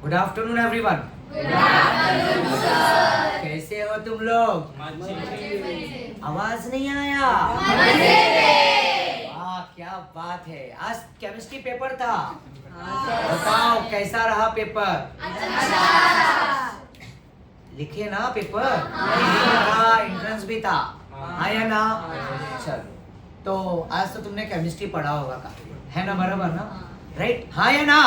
Good afternoon everyone. कैसे हो तुम लोग? आवाज नहीं आया? वाह क्या बात है। आज केमिस्ट्री पेपर था। बताओ कैसा रहा पेपर? लिखे ना पेपर? एंट्रेंस भी था, आया ना? चलो, तो आज तो तुमने केमिस्ट्री पढ़ा होगा का, है ना? बराबर ना? राइट? हाँ या ना?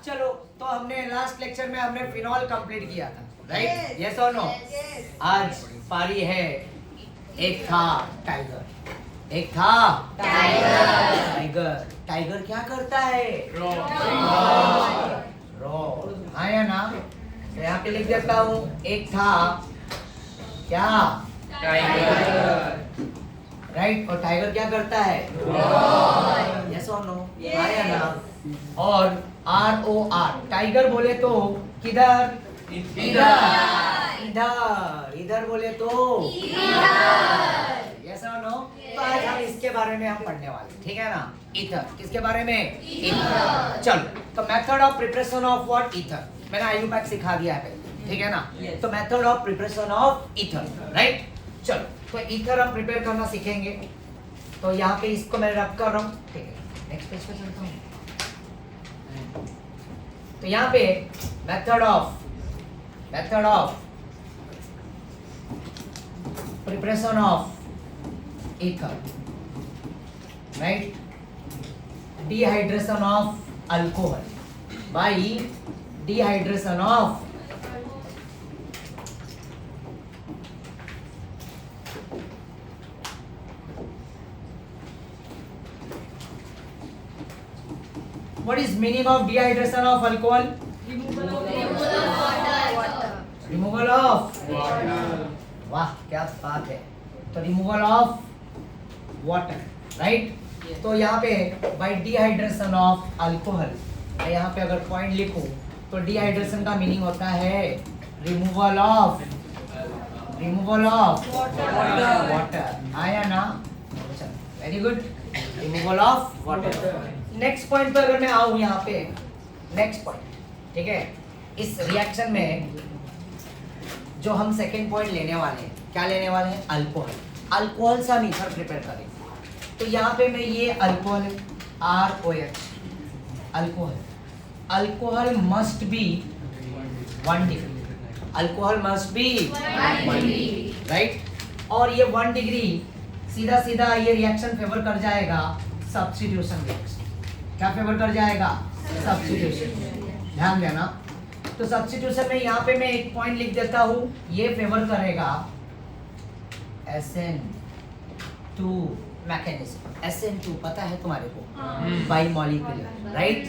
चलो, तो हमने लास्ट लेक्चर में हमने फिनॉल कंप्लीट किया था, राइट? यस और नो? आज पारी है, एक था टाइगर, एक था टाइगर। टाइगर क्या करता है? रोर। हाँ या ना? तो यहाँ पे लिख देता हूँ, एक था क्या? टाइगर। राइट? और टाइगर क्या करता है? यस और नो? हाँ या ना? और ROR, टाइगर बोले तो किधर? इधर। इधर। इधर बोले तो इधर। यस और नो? तो आज हम इसके बारे में हम पढ़ने वाले, ठीक है ना? ईथर। किसके बारे में? ईथर। चलो, तो method of preparation of what? Ether. मैंने आयुपैक सिखा दिया है पहले, ठीक है ना? तो method of preparation of ether, right? चलो, तो ईथर हम प्रिपेयर करना सीखेंगे। तो यहाँ पे इसको मैं रब कर रहा हूँ, ठीक है? नेक्स्ट पेज पे चलता हूँ। तो यहाँ पे method of preparation of ether, right? Dehydration of alcohol bye dehydration of What is meaning of dehydration of alcohol? Removal of water. वाह क्या बात है। तो रिमूवल ऑफ वाटर, राइट? तो यहाँ पे बाय डिहाइड्रेशन ऑफ अल्कोहल, यहाँ पे अगर पॉइंट लिखूं तो डिहाइड्रेशन का मीनिंग होता है रिमूवल ऑफ वाटर। आया ना? Very good. Removal of water. Next point पर अगर मैं आऊं यहाँ पे, नेक्स्ट पॉइंट, ठीक है? इस रिएक्शन में जो हम सेकेंड पॉइंट लेने वाले हैं, क्या लेने वाले हैं? अल्कोहल। अल्कोहल से हम ईथर प्रिपेयर करेंगे। तो यहाँ पे मैं ये अल्कोहल है, ROH, alcohol. Alcohol must be 1 degree. Alcohol must be 1 degree, right? और ये 1 डिग्री सीधा सीधा ये रिएक्शन फेवर कर जाएगा सब्स्टिट्यूशन रिएक्शन। क्या फेवर कर जाएगा? सब्स्टिट्यूशन। ध्यान देना। तो सब्स्टिट्यूशन में यहाँ पे मैं एक पॉइंट लिख देता हूँ, ये फेवर करेगा SN2 मैकेनिज्म। SN2 पता है तुम्हारे को? Bimolecular, right?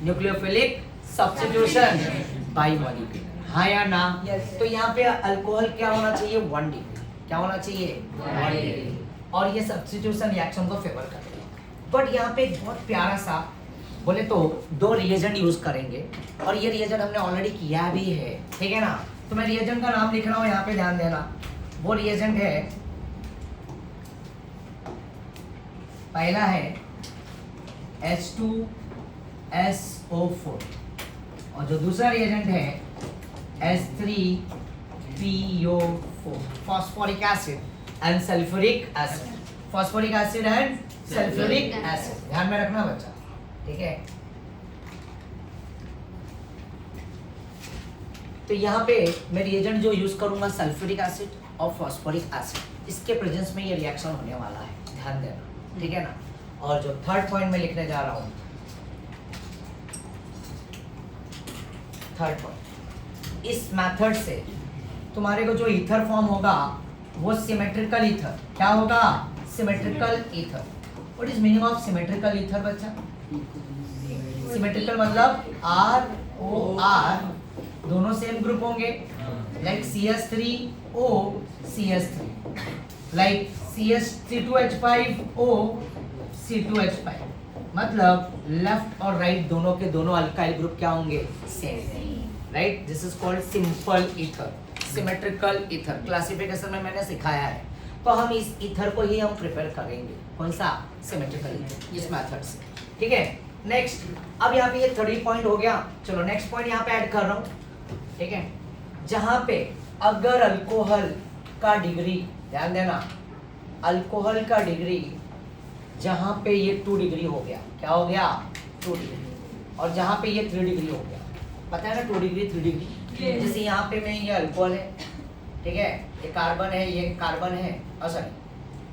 Nucleophilic substitution bimolecular. हाँ या ना? तो यहाँ पे अल्कोहल क्या होना चाहिए? 1 डिग्री। क्या होना चाहिए? 1 डिग्री। और ये सब्स्टिट्यूशन रिएक्शन को फेवर करेगा। बट यहाँ पे एक बहुत प्यारा सा बोले तो 2 रिएजेंट यूज करेंगे, और ये रिएजेंट हमने ऑलरेडी किया भी है, ठीक है ना? तो मैं रिएजेंट का नाम लिख रहा हूँ, यहाँ पे ध्यान देना। वो रिएजेंट है, पहला है H2SO4, और जो दूसरा रिएजेंट है H3PO4, phosphoric acid and sulphuric acid. Phosphoric acid and sulphuric acid, ध्यान में रखना बच्चा, ठीक है? तो यहाँ पे मैं रिएजेंट जो यूज करूंगा सल्फ्यूरिक एसिड और फॉस्फोरिक एसिड, इसके प्रेजेंस में ये रिएक्शन होने वाला है, ध्यान देना, ठीक है ना? और जो थर्ड पॉइंट में लिखने जा रहा हूँ, थर्ड पॉइंट, इस मेथड से तुम्हारे को जो ईथर फॉर्म होगा वो सिमेट्रिकल ईथर। क्या होगा? Symmetrical ether. What is meaning of symmetrical ether बच्चा? सिमेट्रिकल मतलब ROR दोनों सेम ग्रुप होंगे, like CH3O CH3, like CH32H5O C2H5। मतलब लेफ्ट और राइट दोनों के दोनों अल्काइल ग्रुप क्या होंगे? Same, right? This is called simple ether, symmetrical ether. Classification में मैंने सिखाया है। तो हम इस ईथर को ही हम प्रिपेयर करेंगे। कौन सा? सिमेट्रिकल ईथर, इस मेथड से, ठीक है? नेक्स्ट अब यहाँ पे ये 30 पॉइंट हो गया। चलो नेक्स्ट पॉइंट यहाँ पे ऐड कर रहा हूँ, ठीक है। जहाँ पे अगर अल्कोहल का डिग्री, ध्यान देना, अल्कोहल का डिग्री जहाँ पे ये 2 डिग्री हो गया, क्या हो गया 2 डिग्री, और जहाँ पे ये 3 डिग्री हो गया, पता है ना 2 डिग्री 3 डिग्री। जैसे यहाँ पे में ये अल्कोहल है, ठीक है, ये कार्बन है, ये कार्बन है, सॉरी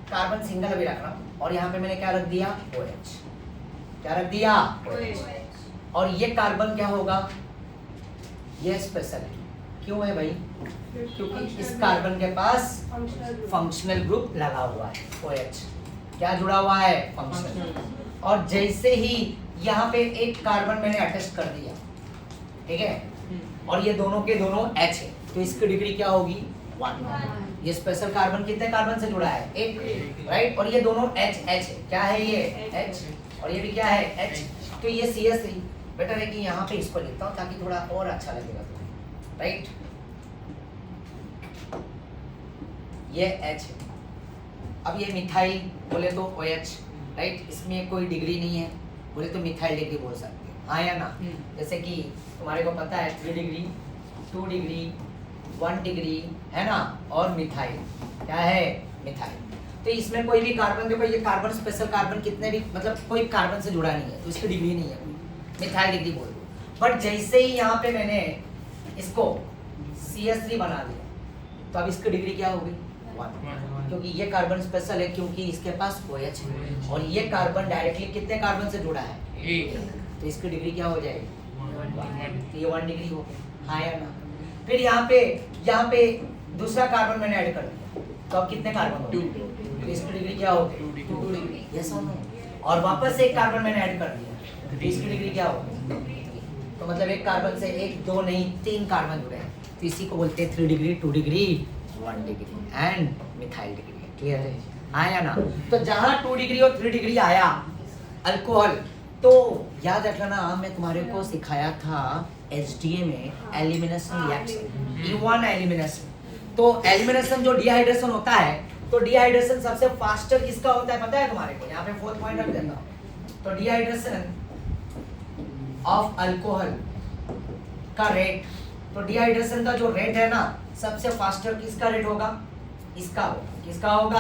कार्बन सिंगल अभी रख रहा हूँ, और यहाँ पे मैंने क्या रख दिया OH, क्या रख दिया OH। और ये कार्बन क्या होगा, ये स्पेशल क्यों है भाई, क्योंकि इस कार्बन के पास फंक्शनल ग्रुप लगा हुआ है, OH क्या जुड़ा हुआ है, फंक्शनल। और जैसे ही यहाँ पे एक कार्बन मैंने अटैच कर दिया, ठीक है, और ये दोनों के दोनों H है, तो इसकी डिग्री क्या होगी 1। ये स्पेशल कार्बन कितने कार्बन से जुड़ा है, एक, राइट। और ये दोनों H है, क्या है ये H, और ये भी क्या है H, तो ये CH3। बेटर है कि यहाँ पे इसको लिखता हूँ ताकि थोड़ा और अच्छा लगेगा तुम्हें, राइट। ये H है, अब ये मिथाइल बोले तो OH, राइट, इसमें कोई डिग्री नहीं है, बोले तो मिथाइल डिग्री बोल सकते हैं, हाँ या ना। जैसे कि तुम्हारे को पता है 3 डिग्री 2 डिग्री 1 डिग्री है ना, और मिथाइल क्या है मिथाइल। तो इसमें कोई भी कार्बन, देखो ये कार्बन स्पेशल कार्बन कितने भी, मतलब कोई कार्बन से जुड़ा नहीं है, तो इसकी डिग्री नहीं है, मिथाइल डिग्री बोल दो। बट जैसे ही यहाँ पे मैंने इसको CH3 बना दिया, तो अब इसकी डिग्री क्या होगी 1, क्योंकि ये कार्बन स्पेशल है, क्योंकि इसके पास OH है, और ये कार्बन डायरेक्टली कितने कार्बन से जुड़ा है, तो इसकी डिग्री क्या हो जाएगी 1, तो ये 1 डिग्री हो गई, हाँ या ना। फिर यहाँ पे दूसरा कार्बन मैंने ऐड कर दिया, तो अब कितने कार्बन हो गए, तो इसकी डिग्री क्या हो गई 2 डिग्री, यस और नो। और वापस एक कार्बन मैंने ऐड कर दिया, तो इसकी डिग्री क्या हो गई, तो मतलब एक कार्बन से 1 2 नहीं 3 कार्बन जुड़े हैं, तो इसी को बोलते हैं 3 degree 2 degree 1 degree and methyl degree. Clear है, हाँ या ना। तो जहाँ 2 डिग्री और 3 डिग्री आया अल्कोहल, तो याद रखना मैं तुम्हारे को सिखाया था HDA में एलिमिनेशन रिएक्शन, E1 एलिमिनेशन। तो एलिमिनेशन जो डिहाइड्रेशन होता है, तो डिहाइड्रेशन सबसे फास्टर किसका होता है पता है तुम्हारे को, यहाँ पे 4th पॉइंट रख देता हूँ। तो डिहाइड्रेशन ऑफ अल्कोहल का रेट, तो डिहाइड्रेशन का जो रेट है ना, सबसे फास्टर किसका रेट होगा, इसका होगा, किसका होगा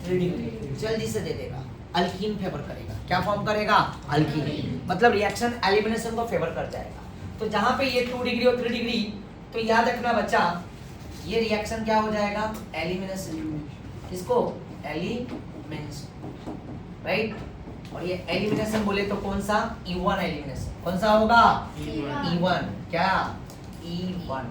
3 डिग्री, जल्दी से दे देगा, अल्कीन फेवर करेगा, क्या फॉर्म करेगा अल्कीन, मतलब रिएक्शन एलिमिनेशन को फेवर कर जाएगा। तो जहां पे ये 2 डिग्री और 3 डिग्री, तो याद रखना बच्चा, ये रिएक्शन क्या हो जाएगा एलिमिनेशन, किसको एलिमिनेशन, राइट। और ये एलिमिनेशन बोले तो कौन सा E1 एलिमिनेशन, कौन सा होगा E1, क्या E1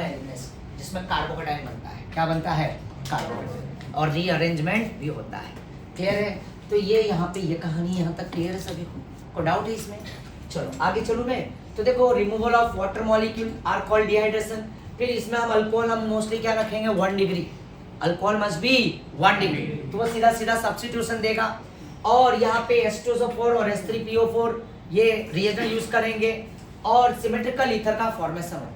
एलिमिनेशन, जिसमें कार्बोकेटाइन बनता है, क्या बनता है कार्बोकेटाइन, और रीअरेंजमेंट भी होता है। क्लियर है, तो ये यहाँ पे ये कहानी यहाँ तक क्लियर है, सभी को डाउट है इसमें। चलो आगे चलूँ मैं, तो देखो removal of water molecule are called dehydration. फिर इसमें हम अल्कोहल हम मोस्टली क्या रखेंगे 1 degree, alcohol must be 1 degree, तो वो सीधा सीधा सब्स्टिट्यूशन देगा। और यहाँ पे H2SO4 और H3PO4 ये रिएजेंट यूज करेंगे, और सिमेट्रिकल ईथर का फॉर्मेशन होगा।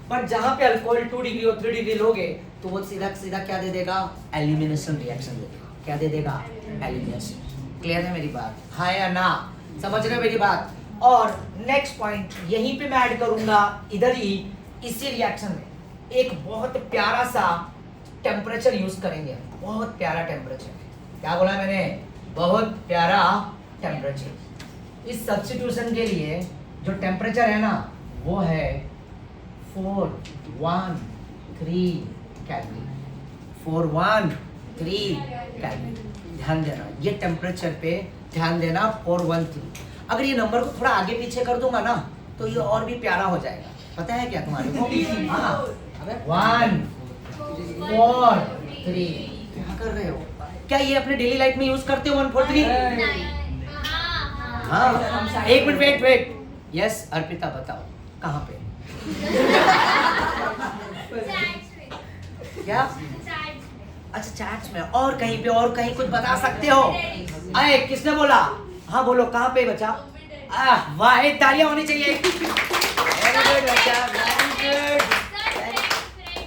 बट जहाँ पे अल्कोहल 2 डिग्री और 3 डिग्री लोगे, तो वो सीधा सीधा क्या दे देगा एलिमिनेशन रिएक्शन दे देगा, क्या दे देगा एलिमिनेशन। क्लियर है मेरी बात, हाँ या ना, समझ रहे हो मेरी बात। और नेक्स्ट पॉइंट यहीं पे मैं ऐड करूंगा, इधर ही इसी रिएक्शन में एक बहुत प्यारा सा टेम्परेचर यूज करेंगे, बहुत प्यारा टेम्परेचर, क्या बोला मैंने, बहुत प्यारा टेम्परेचर। इस सब्स्टिट्यूशन के लिए जो टेम्परेचर है ना, वो है 413 केल्विन, 413 केल्विन। ध्यान देना ये टेम्परेचर पे, ध्यान देना 413। अगर ये नंबर को थोड़ा आगे पीछे कर दूंगा ना, तो ये और भी प्यारा हो जाएगा। पता है क्या तुम्हारे को, हाँ, 1 4 3, क्या कर रहे हो, क्या ये अपने डेली लाइफ में यूज करते हो 143? हाँ, एक मिनट वेट, यस अर्पिता बताओ कहाँ पे क्या, अच्छा चैट्स में, और कहीं पे और कहीं कुछ बता सकते हो? अरे किसने बोला, हाँ बोलो कहाँ पे बचा, वाह तालियां होनी चाहिए। वेरी गुड बच्चा, वेरी गुड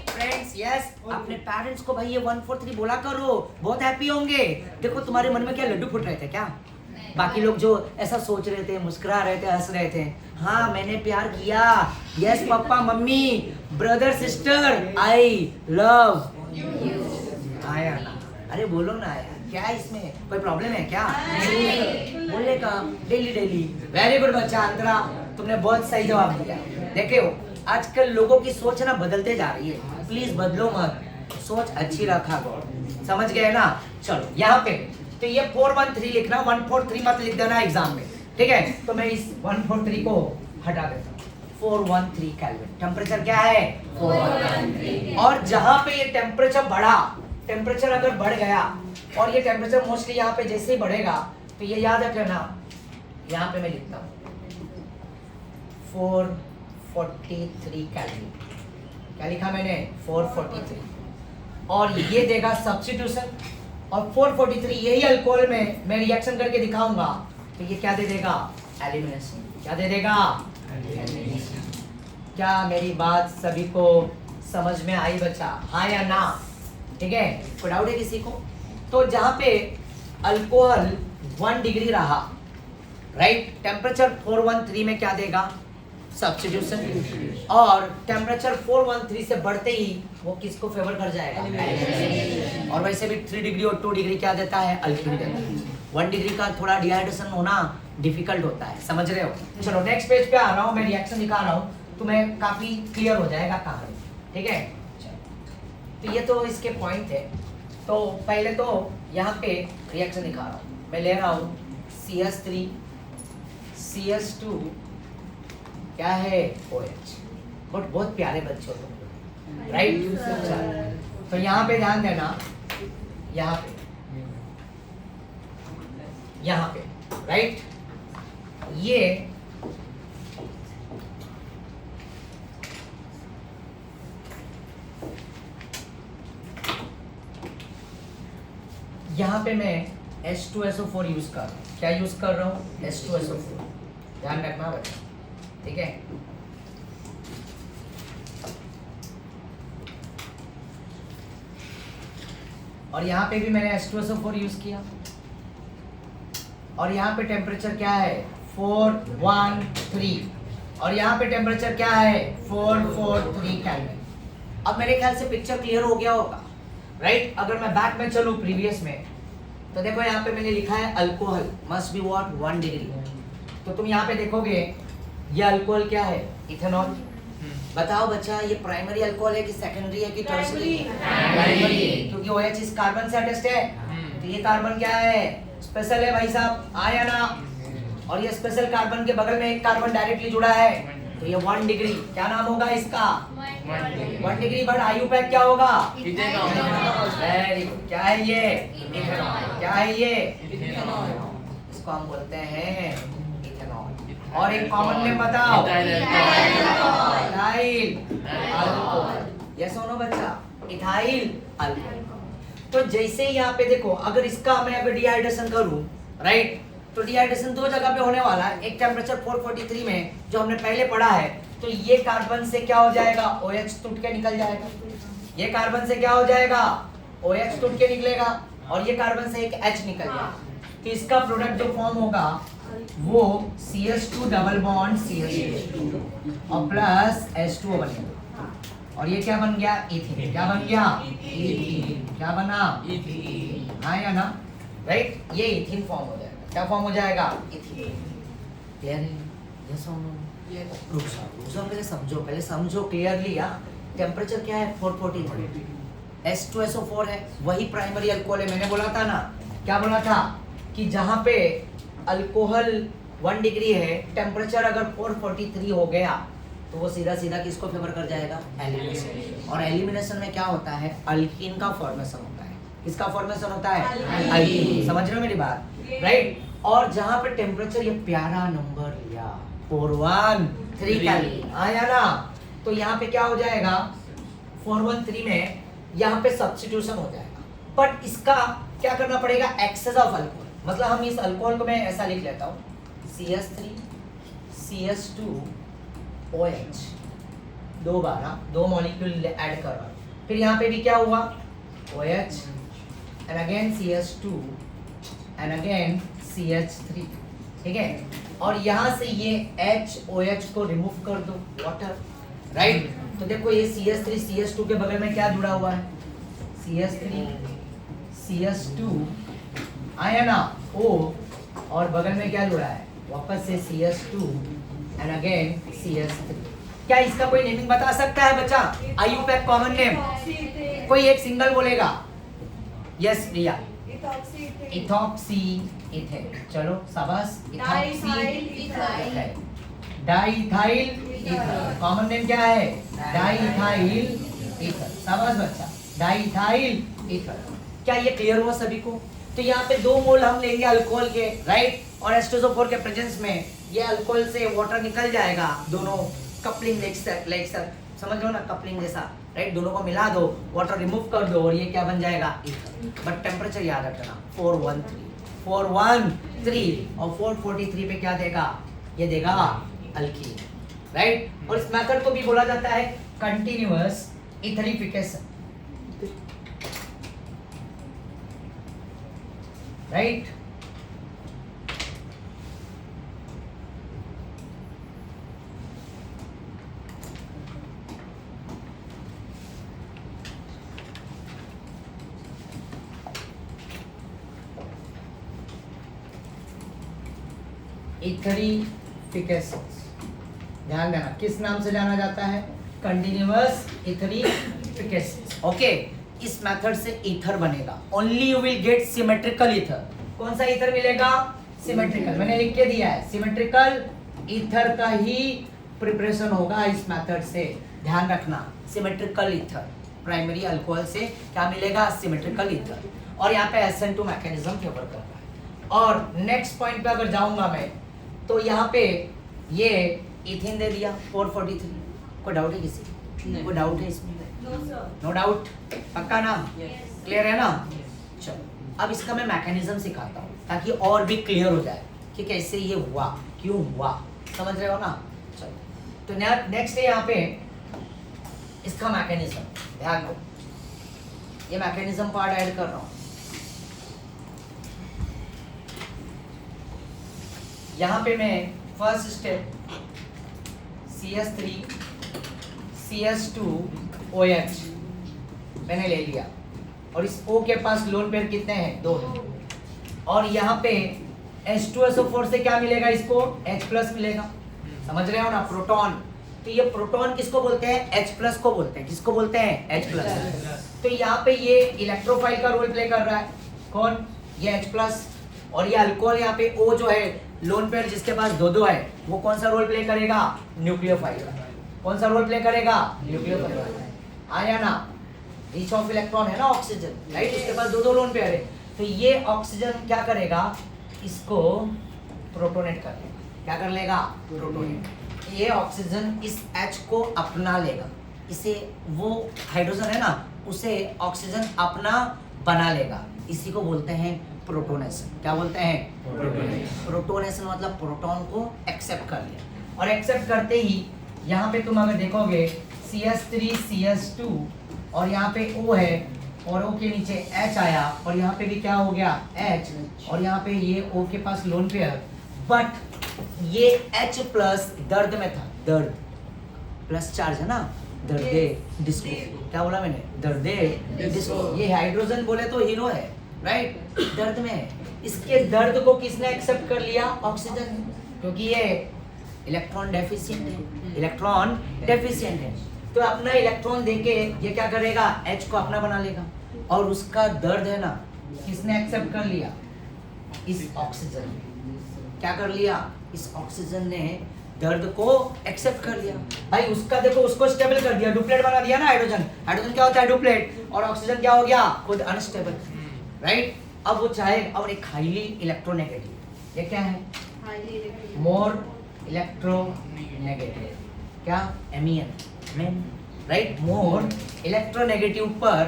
फ्रेंड्स, यस अपने पेरेंट्स को भाई ये 143 बोला करो, बहुत हैप्पी होंगे। देखो तुम्हारे मन में क्या लड्डू फूट रहे थे क्या, बाकी लोग जो ऐसा सोच रहे थे, मुस्कुरा रहे थे, हंस रहे थे, हाँ मैंने प्यार किया, yes papa mummy brother sister I love आया ना, अरे बोलो ना यार, क्या है इसमें कोई प्रॉब्लम है क्या? बोलने का डेली डेली। वेरी गुड बच्चा अंतरा, तुमने बहुत सही जवाब दिया। देखो आजकल लोगों की सोच ना बदलते जा रही है, प्लीज बदलो मत, सोच अच्छी रखा करो, समझ गए ना? चलो यहाँ पे तो ये 413 लिखना, 143 मत लिख देना एग्जाम में, ठीक है? तो मैं इस 143 को हटा देता हूँ। 413 केल्विन टेम्परेचर क्या है? 413। और जहां पे ये टेम्परेचर बढ़ा, टेम्परेचर अगर बढ़ गया और ये टेम्परेचर मोस्टली यहाँ पे जैसे ही बढ़ेगा तो ये याद रख लेना, यहाँ पे मैं लिखता हूँ 443 केल्विन। क्या लिखा मैंने? 443। और ये देगा सब्स्टिट्यूशन, और 443 यही अल्कोहल में मैं रिएक्शन करके दिखाऊंगा तो ये क्या दे देगा? एलिमिनेशन। क्या दे देगा? एलिमिनेशन। क्या मेरी बात सभी को समझ में आई बच्चा? हाँ या ना? ठीक है, कोई डाउट है किसी को? तो जहां पे अल्कोहल 1 डिग्री रहा, राइट, टेम्परेचर 413 में क्या देगा? सब्स्टिट्यूशन। और टेम्परेचर 413 से बढ़ते ही वो किसको फेवर कर जाएगा? और वैसे भी 3 डिग्री और 2 डिग्री क्या देता है? अल्कीन देता है। 1 डिग्री का थोड़ा डिहाइड्रेशन होना डिफिकल्ट होता है, समझ रहे हो? चलो नेक्स्ट पेज पे आ रहा हूँ, मैं रिएक्शन दिखा रहा हूँ, तुम्हें काफी क्लियर हो जाएगा कहानी, ठीक है? तो ये तो इसके पॉइंट है। तो पहले तो यहाँ पे रिएक्शन दिखा रहा हूँ, मैं ले रहा हूँ CS3 CS2 क्या है? OH। बट बहुत प्यारे बच्चे हो तुम, राइट? तो यहाँ पे ध्यान देना, यहाँ पे राइट, ये यहाँ पे मैं H2SO4 यूज कर रहा हूँ। क्या यूज कर रहा हूँ? H2SO4। ध्यान रखना बच्चा, ठीक है? और यहाँ पे भी मैंने H2SO4 यूज किया, और यहाँ पे टेम्परेचर क्या है? 413, और यहाँ पे टेम्परेचर क्या है? 443 केल्विन। अब मेरे ख्याल से पिक्चर क्लियर हो गया होगा, राइट? अगर मैं बैक में चलूं प्रीवियस में, तो देखो यहाँ पे मैंने लिखा है alcohol must be what? 1 degree. तो तुम यहाँ पे देखोगे ये अल्कोहल क्या है? इथेनॉल। बताओ बच्चा, ये प्राइमरी अल्कोहल है कि सेकेंडरी है कि टर्शियरी? प्राइमरी है, क्योंकि OH इस कार्बन से अटैच्ड है। तो ये कार्बन क्या है? स्पेशल है भाई साहब, आया ना? और ये स्पेशल कार्बन के बगल में एक कार्बन डायरेक्टली जुड़ा है, तो ये 1 डिग्री। क्या नाम होगा इसका? 1 डिग्री। बट आयुपैक क्या होगा? Very good. क्या है ये? इथेनॉल। क्या है ये? इसको हम बोलते हैं इथेनॉल। और एक कॉमन नेम बताओ? Ethyl alcohol. यस और नो बच्चा? Ethyl alcohol. तो जैसे ही यहाँ पे देखो, अगर इसका मैं अगर डिहाइड्रेशन करूं, राइट, तो डिहाइड्रेशन 2 जगह पे होने वाला है। एक टेम्परेचर 443 में जो हमने पहले पढ़ा है, तो ये कार्बन से क्या हो जाएगा? OH टूट के निकल जाएगा। ये कार्बन से क्या हो जाएगा? OH टूट के निकलेगा, और ये कार्बन से एक H निकल जाएगा। तो इसका प्रोडक्ट जो फॉर्म होगा वो CS2 डबल बॉन्ड CH2 और प्लस H2O बनेगा। और ये क्या बन गया? इथीन। क्या बन गया? इथीन। क्या बना? इथीन। हाँ या ना? राइट, ये इथीन फॉर्म हो जाएगा। क्या फॉर्म हो जाएगा? इथीन। क्लियर है? यस और नो? रुक जाओ, पहले समझो क्लियरली। टेम्परेचर क्या है? 443। H2SO4 है, वही प्राइमरी अल्कोहल है। मैंने बोला था ना, क्या बोला था? कि जहाँ पे अल्कोहल 1 डिग्री है, टेम्परेचर अगर 443 हो गया तो वो सीधा सीधा किसको फेवर कर जाएगा? एलिमिनेशन। और एलिमिनेशन में क्या होता है? अल्कीन का फॉर्मेशन होता है। किसका फॉर्मेशन होता है? अल्कीन। समझ रहे हो मेरी बात? राइट। और जहाँ पे टेम्परेचर ये प्यारा नंबर लिया 413 केल्विन, आया ना? तो यहाँ पे क्या हो जाएगा? 413 में यहाँ पे सब्स्टिट्यूशन हो जाएगा। बट इसका क्या करना पड़ेगा? Excess of alcohol. मतलब हम इस अल्कोहल को मैं ऐसा लिख लेता हूँ, CS3 CS2 OH, 2 बार, 2 मॉलिक्यूल ऐड कर रहा। फिर यहाँ पे भी क्या हुआ? OH and again CS2 and again CH3, ठीक है। और यहाँ से ये HOH को रिमूव कर दो, वाटर, राइट। तो देखो ये CH3 CH2 के बगल में क्या जुड़ा हुआ है, CH3 CH2 आया ना O, और बगल में क्या जुड़ा है, वापस से CH2 एंड अगेन CH3। क्या इसका कोई नेमिंग बता सकता है बच्चा? IUPAC कॉमन नेम कोई एक सिंगल बोलेगा? यस रिया, इथॉक्सी इथेन। चलो शाबाश, diethyl ethyl. Diethyl ether, common name क्या है? Diethyl ether. शाबाश बच्चा, डाइथाइल ईथर। क्या ये क्लियर हुआ सभी को? तो यहाँ पे 2 मोल हम लेंगे अल्कोहल के, राइट, और H2SO4 के प्रेजेंस में ये अल्कोहल से वाटर निकल जाएगा, दोनों कपलिंग लाइक सर, समझ लो ना, कपलिंग जैसा, राइट। दोनों को मिला दो, वाटर रिमूव कर दो, और ये क्या बन जाएगा, ईथर। बट टेम्परेचर याद रखना 413 और 443 पे क्या देगा, ये देगा अल्कीन, राइट। और इस मेथड को भी बोला जाता है कंटिन्यूअस इथरिफिकेशन, राइट। इथरिफिकेशन, ध्यान देना किस नाम से जाना जाता है, कंटिन्यूअस इथरिफिकेशन, ओके। इस मेथड से ईथर बनेगा, only you will get symmetrical ether. कौन सा ईथर मिलेगा? सिमेट्रिकल, मैंने लिख के दिया है, सिमेट्रिकल ईथर का ही प्रिपरेशन होगा इस मेथड से, ध्यान रखना। सिमेट्रिकल ईथर, प्राइमरी अल्कोहल से क्या मिलेगा, सिमेट्रिकल ईथर। और यहाँ पे SN2 मैकेनिज्म फेवर कर रहा है। और नेक्स्ट पॉइंट पे अगर जाऊंगा मैं, तो यहाँ पे ये इथेन दे दिया 443, कोई डाउट है किसी? कोई डाउट है इसमें? नो डाउट, पक्का ना, क्लियर है ना? चलो अब इसका मैं मैकेनिज्म सिखाता हूँ ताकि और भी क्लियर हो जाए कि कैसे ये हुआ, क्यों हुआ, समझ रहे हो ना? चलो तो नेक्स्ट है यहाँ पे इसका मैकेनिज्म, ध्यान दो, ये मैकेनिज्म पार्ट ऐड कर रहा हूँ। यहाँ पे मैं फर्स्ट स्टेप CH3 CH2OH मैंने ले लिया, और इस O के पास लोन पेयर कितने हैं, 2 हैं। और यहाँ पे H2SO4 से क्या मिलेगा इसको, H+ मिलेगा, समझ रहे हो ना, प्रोटॉन। तो ये प्रोटॉन किसको बोलते हैं, H+ को बोलते हैं, किसको बोलते हैं, H+। तो यहाँ पे ये इलेक्ट्रोफाइल का रोल प्ले कर रहा है, कौन, ये H+। और ये अल्कोहल यहाँ पे O जो है लोन पेयर जिसके पास 2-2 है, वो कौन सा रोल प्ले करेगा, न्यूक्लियोफाइल। कौन सा रोल प्ले करेगा, न्यूक्लियोफाइल। आया ना, रिच ऑफ इलेक्ट्रॉन है ना ऑक्सीजन, राइट, उसके पास 2-2 लोन पेयर है। तो ये ऑक्सीजन क्या करेगा, इसको प्रोटोनेट कर लेगा, क्या कर लेगा, प्रोटोनेट। ये ऑक्सीजन इस H को अपना लेगा, इसे वो हाइड्रोजन है ना, उसे ऑक्सीजन अपना बना लेगा, इसी को बोलते हैं प्रोटोनेशन। क्या बोलते हैं, प्रोटोनेशन मतलब प्रोटॉन को एक्सेप्ट कर लिया। और एक्सेप्ट करते ही यहाँ पे तुम अगर देखोगे CH3 CH2 और यहाँ पे O है, और O के नीचे H आया, और यहाँ पे भी क्या हो गया, H, और यहाँ पे ये O के पास लोन पेयर, बट ये H+ दर्द में था, दर्द प्लस चार्ज है ना, दर्दे डिस्को, क्या बोला मैंने, दर्दे डिस्को। ये हाइड्रोजन बोले तो हीरो है, राइट, दर्द में है। इसके दर्द को किसने एक्सेप्ट कर लिया, ऑक्सीजन, क्योंकि ये इलेक्ट्रॉन डेफिशिएंट है, इलेक्ट्रॉन डेफिशिएंट है। तो अपना इलेक्ट्रॉन देके ये क्या करेगा, H को अपना बना लेगा, और उसका दर्द है ना, किसने एक्सेप्ट कर लिया, इस ऑक्सीजन। क्या कर लिया, इस ऑक्सीजन ने दर्द को एक्सेप्ट कर लिया। भाई उसका देखो, उसको स्टेबल कर दिया, डुप्लेट बना दिया ना हाइड्रोजन। हाइड्रोजन क्या होता है, डुप्लेट, और ऑक्सीजन क्या हो गया, खुद अनस्टेबल, राइट। अब वो चाहे, और एक हाईली इलेक्ट्रोनेगेटिव, ये क्या है, मोर इलेक्ट्रोनेगेटिव, क्या, MEN, राइट, मोर इलेक्ट्रोनेगेटिव पर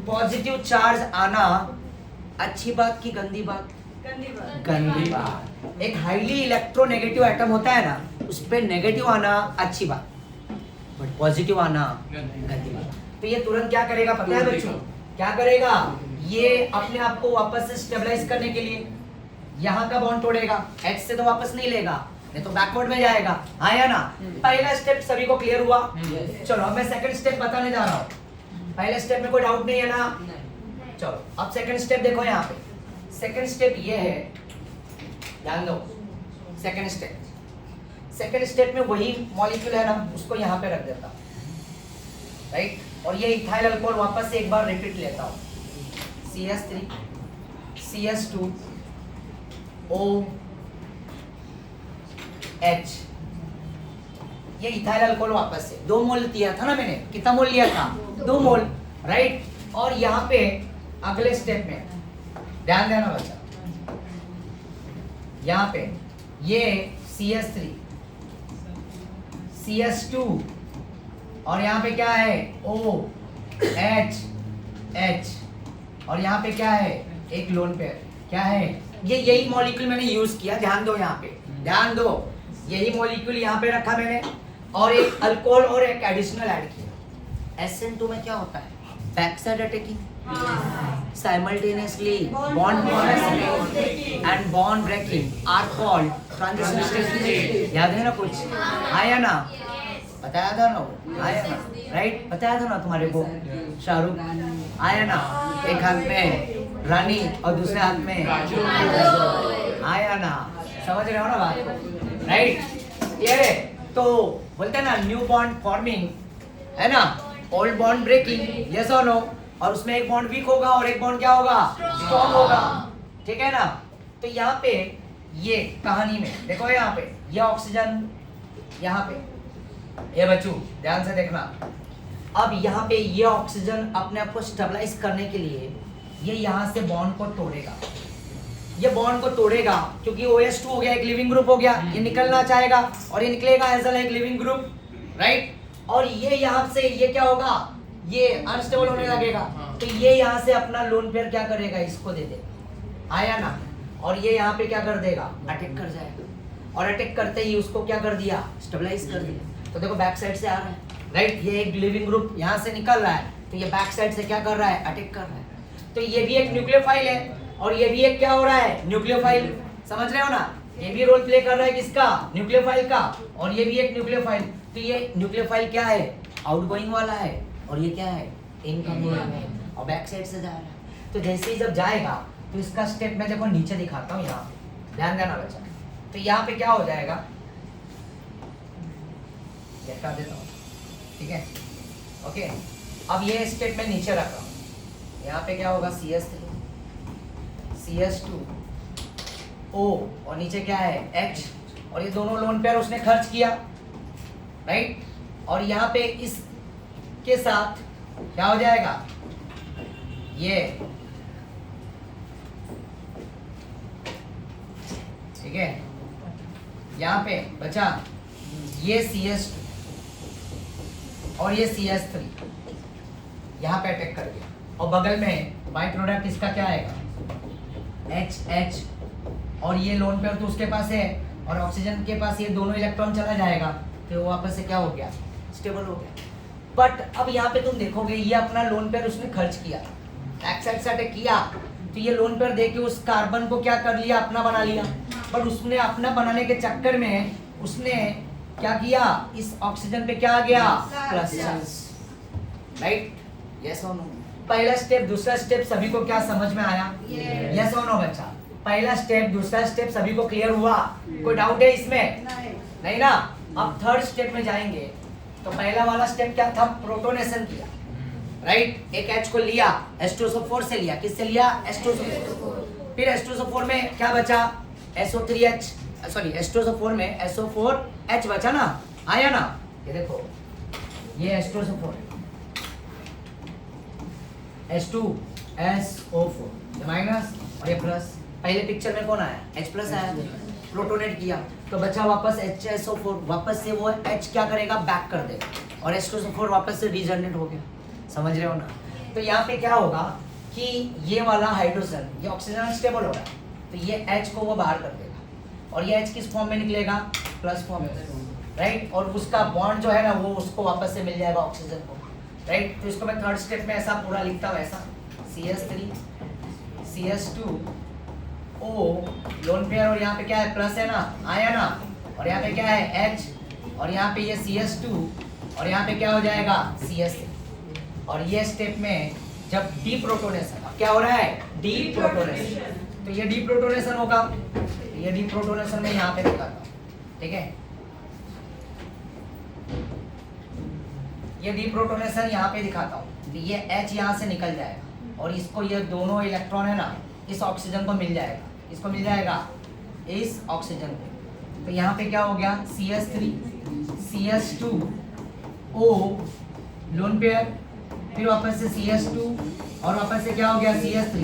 पॉजिटिव चार्ज आना अच्छी बात की गंदी बात, गंदी बात। एक हाईली इलेक्ट्रोनेगेटिव एटम होता है ना, उस पे नेगेटिव आना अच्छी बात, बट पॉजिटिव आना गंदी बात। तो ये तुरंत क्या करेगा पता है बच्चों, क्या करेगा, ये अपने आप को वापस से स्टेबलाइज करने के लिए यहाँ का बॉन्ड तोड़ेगा, H से तो वापस नहीं लेगा, नहीं तो बैकवर्ड में जाएगा, हाँ या ना? पहला स्टेप सभी को क्लियर हुआ? चलो अब मैं सेकंड स्टेप बताने जा रहा हूँ। पहले स्टेप में कोई डाउट नहीं है ना? चलो अब सेकंड स्टेप देखो यहाँ पे। सेकंड स्टेप ये है, ध्यान दो। सेकंड स्टेप में वही मॉलिक्यूल है ना, उसको यहाँ पे रख देता हूँ, राइट? और ये इथाइल अल्कोहल वापस से एक बार रिपीट लेता हूँ, CH3 CH2 OH। ये इथाइल अल्कोहल वापस से 2 मोल दिया था ना मैंने, कितना मोल लिया था? 2 मोल, राइट? और यहाँ पे अगले स्टेप में ध्यान देना बच्चा, यहाँ पे ये CH3 CH2 और यहाँ पे क्या है? OH और यहाँ पे क्या है? एक लोन पेयर, क्या है? ये यही मॉलिक्यूल मैंने यूज किया, ध्यान दो यहाँ पे, ध्यान दो। यही मॉलिक्यूल यहाँ पे रखा मैंने और एक अल्कोहल और एक एडिशनल ऐड किया। SN2 में क्या होता है? Back side attacking, simultaneously bond formation and bond breaking are called transition states। याद है ना कुछ? आया ना? बताया था ना? आया ना? राइट? बताया था ना तुम्हारे को? शाहरुख आया ना? एक हाथ में रानी और दूसरे हाथ में आया ना? समझ रहे हो ना बात को? राइट? ये तो बोलते हैं ना न्यू बॉन्ड फॉर्मिंग, है ना? ओल्ड बॉन्ड ब्रेकिंग, यस और नो? और उसमें एक बॉन्ड वीक होगा और एक बॉन्ड क्या होगा? स्ट्रॉन्ग होगा, ठीक है ना? तो यहाँ पे ये कहानी में देखो, यहाँ पे ये ऑक्सीजन, यहाँ पे ये बच्चों ध्यान से देखना। अब यहाँ पे ये ऑक्सीजन अपने आप को स्टेबलाइज करने के लिए ये यहाँ से बॉन्ड को तोड़ेगा, ये बॉन्ड को तोड़ेगा क्योंकि OH2 हो गया, एक लिविंग ग्रुप हो गया, ये निकलना चाहेगा और ये निकलेगा एज एक लिविंग ग्रुप, राइट? और ये यहाँ से ये क्या होगा? ये अनस्टेबल होने लगेगा, तो ये यहाँ से अपना लोन पेयर क्या करेगा? इसको दे देगा, आया ना? और ये यहाँ पे क्या कर देगा? अटैक कर जाएगा और अटैक करते ही उसको क्या कर दिया? स्टेबलाइज कर दिया। तो देखो बैक साइड से आ रहा है, राइट? ये एक लिविंग ग्रुप यहाँ से निकल रहा है, तो ये बैक साइड से क्या कर रहा है? अटैक कर रहा है। तो ये भी एक न्यूक्लियोफाइल है और ये भी एक क्या हो रहा है? न्यूक्लियोफाइल। समझ रहे हो ना? ये भी रोल प्ले कर रहा है किसका? न्यूक्लियोफाइल का। और ये भी एक न्यूक्लियोफाइल। तो ये न्यूक्लियोफाइल क्या है? आउटगोइंग वाला है और ये क्या है? इनकमिंग है और बैक साइड से जा रहा है। तो जैसे ही जब जाएगा तो इसका स्टेप मैं देखो नीचे दिखाता हूँ, यहाँ ध्यान देना बच्चा। तो यहाँ पे क्या हो जाएगा? हटा देता हूँ, ठीक है? ओके, अब ये स्टेप मैं नीचे रख रहा हूँ। यहाँ पे क्या होगा? CH3 CH2 O और नीचे क्या है? H। और ये दोनों लोन पेयर उसने खर्च किया, राइट? और यहाँ पे इस के साथ क्या हो जाएगा? ये, ठीक है? यहाँ पे बचा ये CH2 और ये CH3 यहाँ पे अटैक कर गया और बगल में बाई प्रोडक्ट इसका क्या आएगा? H और ये लोन पेयर तो उसके पास है और ऑक्सीजन के पास ये दोनों इलेक्ट्रॉन चला जाएगा, तो वो वापस से क्या हो गया? स्टेबल हो गया। बट अब यहाँ पे तुम देखोगे ये अपना लोन पेयर उसने खर्च किया, बैक साइड से अटैक किया, तो ये लोन पेयर देके उस कार्बन को क्या कर लिया? अपना बना लिया। बट उसने अपना बनाने के चक्कर में उसने क्या किया? इस ऑक्सीजन पे क्या आ गया? Plus charge, right? यस और नो? पहला स्टेप दूसरा स्टेप सभी को क्या समझ में आया? यस और नो बच्चा? पहला स्टेप दूसरा स्टेप सभी को क्लियर हुआ? कोई डाउट है इसमें? नहीं ना? अब थर्ड स्टेप में जाएंगे। तो पहला वाला स्टेप क्या था? प्रोटोनेशन किया, राइट? एक H को लिया, H2SO4 से लिया, किससे लिया? H2SO4। फिर H2SO4 में क्या बचा? SO3H, सॉरी H2SO4 में SO4H बचा ना, आया ना? ये देखो ये H2SO4 H2SO4 ये माइनस और ये प्लस। पहले पिक्चर में कौन आया? H प्लस आया, प्रोटोनेट किया तो बचा वापस HSO4, वापस से वो H क्या करेगा? बैक कर देगा और H2SO4 वापस से रीजनरेट हो गया। समझ रहे हो ना? तो यहाँ पे क्या होगा कि ये वाला हाइड्रोजन, ये ऑक्सीजन स्टेबल हो रहा है, तो ये H को वो बाहर कर देगा और ये H किस फॉर्म में निकलेगा? प्लस फॉर्म में, राइट? और उसका बॉन्ड जो है ना वो उसको वापस से मिल जाएगा ऑक्सीजन को, राइट? तो इसको मैं थर्ड स्टेप में ऐसा पूरा लिखता हूँ, ऐसा CH3 CH2 ओ लोन पेयर और यहाँ पे क्या है प्लस है ना आया ना और यहाँ पे क्या है H और यहाँ पे ये CS2 और यहाँ पे क्या हो जाएगा CS3 और ये स्टेप में जब डीप्रोटोनेशन क्या हो रहा है डीप्रोटोनेशन तो ये डीप्रोटोनेशन होगा ये डीप्रोटोनेशन में यहाँ पे दिखाता हूँ ठीक है ये डीप्रोटोनेशन यहाँ पे दिखाता हूँ ये H यहाँ से निकल जाएगा और इसको ये दोनों इलेक्ट्रॉन है ना इस ऑक्सीजन को मिल जाएगा इसको मिल जाएगा इस ऑक्सीजन को तो यहाँ पे क्या हो गया CS3 CS2 O lone pair फिर वापस से CS2 और वापस से क्या हो गया CS3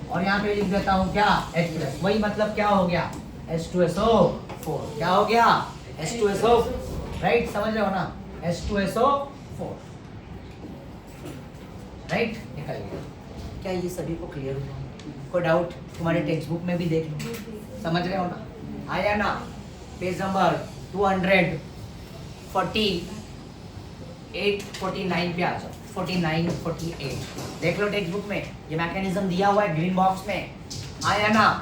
और यहाँ पे लिख देता हूँ क्या H+ वही मतलब क्या हो गया H2SO4 क्या हो गया H2SO राइट समझ रहे हो ना H2SO4 राइट निकल गया क्या ये सभी को क्लियर हुआ कोई डाउट तुम्हारे टेक्स्ट बुक में भी देख लो समझ रहे हो ना आया ना पेज नंबर 248 49 पे आ जाओ 49 48 देख लो टेक्स्ट बुक में ये मैकेनिज्म दिया हुआ है ग्रीन बॉक्स में आया ना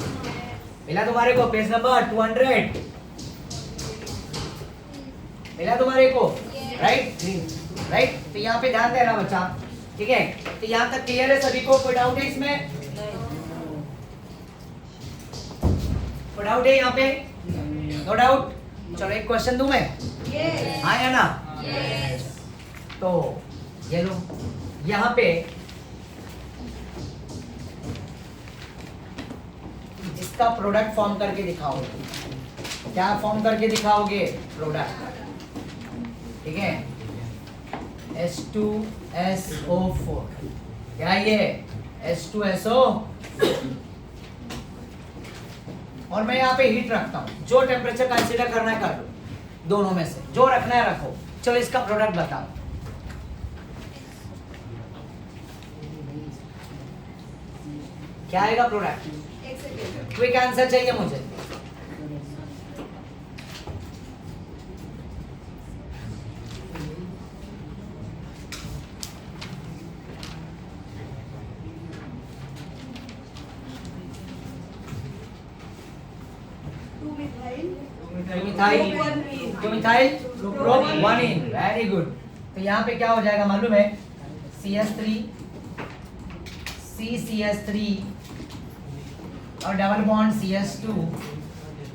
मिला तुम्हारे को पेज नंबर 200 मिला तुम्हारे को राइट ग्रीन राइट तो यहाँ पे ध्यान देना बच्चा ठीक है तो यहाँ तक क्लियर है सभी को कोई डाउट है इसमें कोई डाउट है यहाँ पे नो डाउट चलो एक क्वेश्चन दूं मैं आया ना तो ये लो यहाँ पे इसका प्रोडक्ट फॉर्म करके दिखाओगे क्या फॉर्म करके दिखाओगे प्रोडक्ट ठीक है H2SO4 क्या ये H2SO और मैं यहाँ पे हीट रखता हूँ जो टेम्परेचर कंसीडर करना है कर लो दोनों में से जो रखना है रखो चलो इसका प्रोडक्ट बताओ क्या आएगा प्रोडक्ट क्विक आंसर चाहिए मुझे methyl prop 1 in very good तो यहाँ पे क्या हो जाएगा मालूम है CS3 CCS3 और डबल बॉन्ड CS2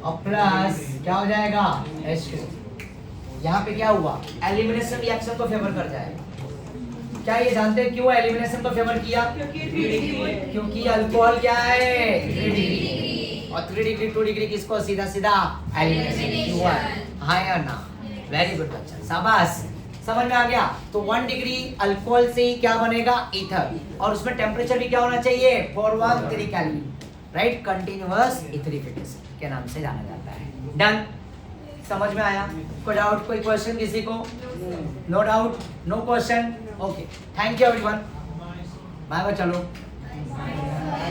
और प्लस क्या हो जाएगा H2 यहाँ पे क्या हुआ एलिमिनेशन रिएक्शन को फेवर कर जाएगा क्या ये जानते हैं क्यों एलिमिनेशन को फेवर किया क्योंकि अल्कोहल क्या है 3 डिग्री और 3 डिग्री 2 डिग्री किसको सीधा सीधा एलिमिनेशन हुआ हाँ या ना वेरी गुड बच्चा शाबाश समझ में आ गया तो 1 डिग्री अल्कोहल से ही क्या बनेगा ईथर और उसमें टेम्परेचर भी क्या होना चाहिए 413 केल्विन राइट कंटीन्यूअस इथरिफिकेशन के नाम से जाना जाता है डन समझ में आया कोई डाउट कोई क्वेश्चन किसी को no doubt no question okay thank you everyone bye bye चलो